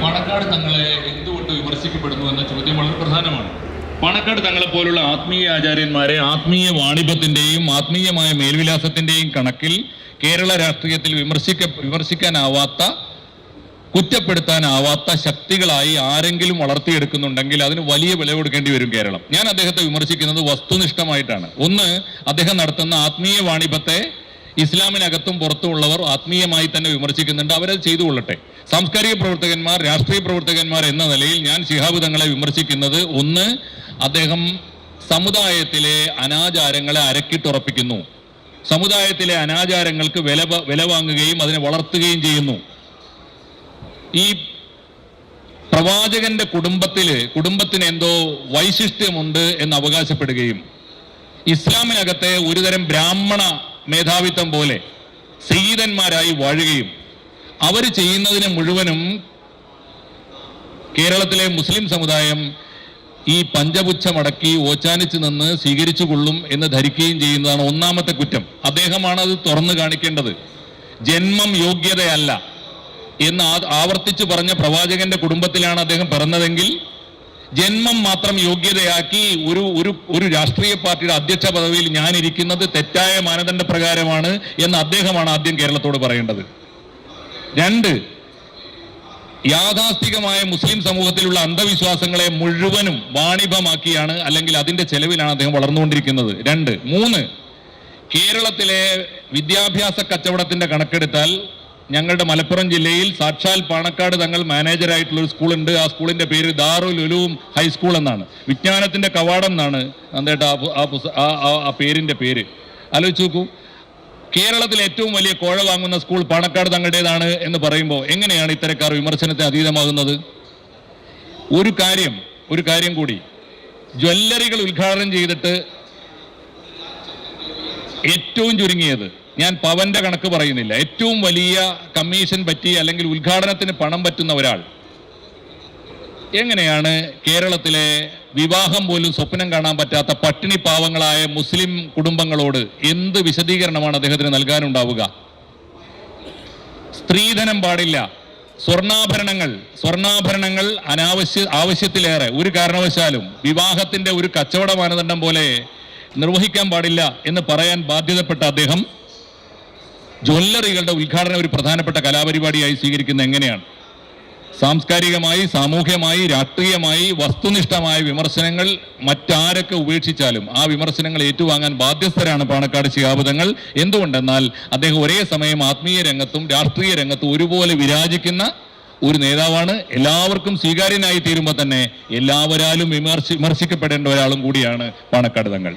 പാണക്കാട് തങ്ങളെ എന്തുകൊണ്ട് വിമർശിക്കപ്പെടുന്നു എന്ന ചോദ്യം വളരെ പ്രധാനമാണ്. പാണക്കാട് തങ്ങളെ പോലുള്ള ആത്മീയ ആചാര്യന്മാരെ ആത്മീയ വാണിഭത്തിന്റെയും ആത്മീയമായ മേൽവിലാസത്തിന്റെയും കണക്കിൽ കേരള രാഷ്ട്രീയത്തിൽ വിമർശിക്കാനാവാത്ത, കുറ്റപ്പെടുത്താനാവാത്ത ശക്തികളായി ആരെങ്കിലും വളർത്തിയെടുക്കുന്നുണ്ടെങ്കിൽ അതിന് വലിയ വില കൊടുക്കേണ്ടി വരും കേരളം. ഞാൻ അദ്ദേഹത്തെ വിമർശിക്കുന്നത് വസ്തുനിഷ്ഠമായിട്ടാണ്. ഒന്ന്, അദ്ദേഹം നടത്തുന്ന ആത്മീയ വാണിഭത്തെ ഇസ്ലാമിനകത്തും പുറത്തുമുള്ളവർ ആത്മീയമായി തന്നെ വിമർശിക്കുന്നുണ്ട്. അവരത് ചെയ്തു കൊള്ളട്ടെ. സാംസ്കാരിക പ്രവർത്തകന്മാർ, രാഷ്ട്രീയ പ്രവർത്തകന്മാർ എന്ന നിലയിൽ ഞാൻ ശിഹാബ് തങ്ങളെ വിമർശിക്കുന്നത്, ഒന്ന്, അദ്ദേഹം സമുദായത്തിലെ അനാചാരങ്ങളെ അരക്കിട്ടുറപ്പിക്കുന്നു. സമുദായത്തിലെ അനാചാരങ്ങൾക്ക് വില വാങ്ങുകയും അതിനെ വളർത്തുകയും ചെയ്യുന്നു. ഈ പ്രവാചകന്റെ കുടുംബത്തിന് എന്തോ വൈശിഷ്ട്യമുണ്ട് എന്ന് അവകാശപ്പെടുകയും ഇസ്ലാമിനകത്തെ ഒരുതരം ബ്രാഹ്മണ മേധാവിത്വം പോലെ സയ്യിദന്മാരായി വാഴുകയും അവർ ചെയ്യുന്നതിന് മുഴുവനും കേരളത്തിലെ മുസ്ലിം സമുദായം ഈ പഞ്ചപുച്ഛമടക്കി ഓച്ചാനിച്ച് നിന്ന് സ്വീകരിച്ചു കൊള്ളും എന്ന് ധരിക്കുകയും ചെയ്യുന്നതാണ് ഒന്നാമത്തെ കുറ്റം. അദ്ദേഹമാണ് അത് തുറന്നു കാണിക്കേണ്ടത്. ജന്മം യോഗ്യതയല്ല എന്ന് ആവർത്തിച്ചു പറഞ്ഞ പ്രവാചകന്റെ കുടുംബത്തിലാണ് അദ്ദേഹം പിറന്നതെങ്കിൽ ജന്മം മാത്രം യോഗ്യതയാക്കി ഒരു രാഷ്ട്രീയ പാർട്ടിയുടെ അധ്യക്ഷ പദവിയിൽ ഞാൻ ഇരിക്കുന്നത് തെറ്റായ മാനദണ്ഡ പ്രകാരമാണ് എന്ന് അദ്ദേഹമാണ് ആദ്യം കേരളത്തോട് പറയേണ്ടത്. രണ്ട്, യാഥാസ്ഥികമായ മുസ്ലിം സമൂഹത്തിലുള്ള അന്ധവിശ്വാസങ്ങളെ മുഴുവനും വാണിഭമാക്കിയാണ്, അല്ലെങ്കിൽ അതിന്റെ ചെലവിലാണ് അദ്ദേഹം വളർന്നുകൊണ്ടിരിക്കുന്നത്. രണ്ട്. മൂന്ന്, കേരളത്തിലെ വിദ്യാഭ്യാസ കച്ചവടത്തിന്റെ കണക്കെടുത്താൽ ഞങ്ങളുടെ മലപ്പുറം ജില്ലയിൽ സാക്ഷാൽ പാണക്കാട് തങ്ങൾ മാനേജറായിട്ടുള്ള ഒരു സ്കൂളുണ്ട്. ആ സ്കൂളിന്റെ പേര് ദാറുൽ ഉലൂം ഹൈസ്കൂൾ എന്നാണ്. വിജ്ഞാനത്തിന്റെ കവാടം എന്നാണ് എന്തേട്ടാ ആ പേരിന്റെ പേര്. ആലോചിച്ച് നോക്കൂ. കേരളത്തിലെ ഏറ്റവും വലിയ കോഴ വാങ്ങുന്ന സ്കൂൾ പാണക്കാട് തങ്ങളുടേതാണ് എന്ന് പറയുമ്പോൾ എങ്ങനെയാണ് ഇത്തരക്കാർ വിമർശനത്തിന് അതീതമാകുന്നത്? ഒരു കാര്യം കൂടി, ജ്വല്ലറികൾ ഉദ്ഘാടനം ചെയ്തിട്ട് ഏറ്റവും ചുരുങ്ങിയത്, ഞാൻ പവന്റെ കണക്ക് പറയുന്നില്ല, ഏറ്റവും വലിയ കമ്മീഷൻ പറ്റി അല്ലെങ്കിൽ ഉദ്ഘാടനത്തിന് പണം പറ്റുന്ന ഒരാൾ എങ്ങനെയാണ് കേരളത്തിലെ വിവാഹം പോലും സ്വപ്നം കാണാൻ പറ്റാത്ത പട്ടിണി പാവങ്ങളായ മുസ്ലിം കുടുംബങ്ങളോട് എന്ത് വിശദീകരണമാണ് അദ്ദേഹത്തിന് നൽകാനുണ്ടാവുക? സ്ത്രീധനം പാടില്ല, സ്വർണ്ണാഭരണങ്ങൾ ആവശ്യത്തിലേറെ ഒരു കാരണവശാലും വിവാഹത്തിന്റെ ഒരു കച്ചവട മാനദണ്ഡം പോലെ നിർവഹിക്കാൻ പാടില്ല എന്ന് പറയാൻ ബാധ്യതപ്പെട്ട അദ്ദേഹം ജ്വല്ലറികളുടെ ഉദ്ഘാടനം ഒരു പ്രധാനപ്പെട്ട കലാപരിപാടിയായി സ്വീകരിക്കുന്ന എങ്ങനെയാണ്? സാംസ്കാരികമായി, സാമൂഹ്യമായി, രാഷ്ട്രീയമായി വസ്തുനിഷ്ഠമായ വിമർശനങ്ങൾ മറ്റാരൊക്കെ ഉപേക്ഷിച്ചാലും ആ വിമർശനങ്ങൾ ഏറ്റുവാങ്ങാൻ ബാധ്യസ്ഥരാണ് പാണക്കാട് ശിഹാബ് തങ്ങൾ. എന്തുകൊണ്ടെന്നാൽ അദ്ദേഹം ഒരേ സമയം ആത്മീയ രംഗത്തും രാഷ്ട്രീയ രംഗത്തും ഒരുപോലെ വിരാജിക്കുന്ന ഒരു നേതാവാണ്. എല്ലാവർക്കും സ്വീകാര്യനായി തീരുമ്പോൾ തന്നെ എല്ലാവരാലും വിമർശിക്കപ്പെടേണ്ട ഒരാളും കൂടിയാണ് പാണക്കാട് തങ്ങൾ.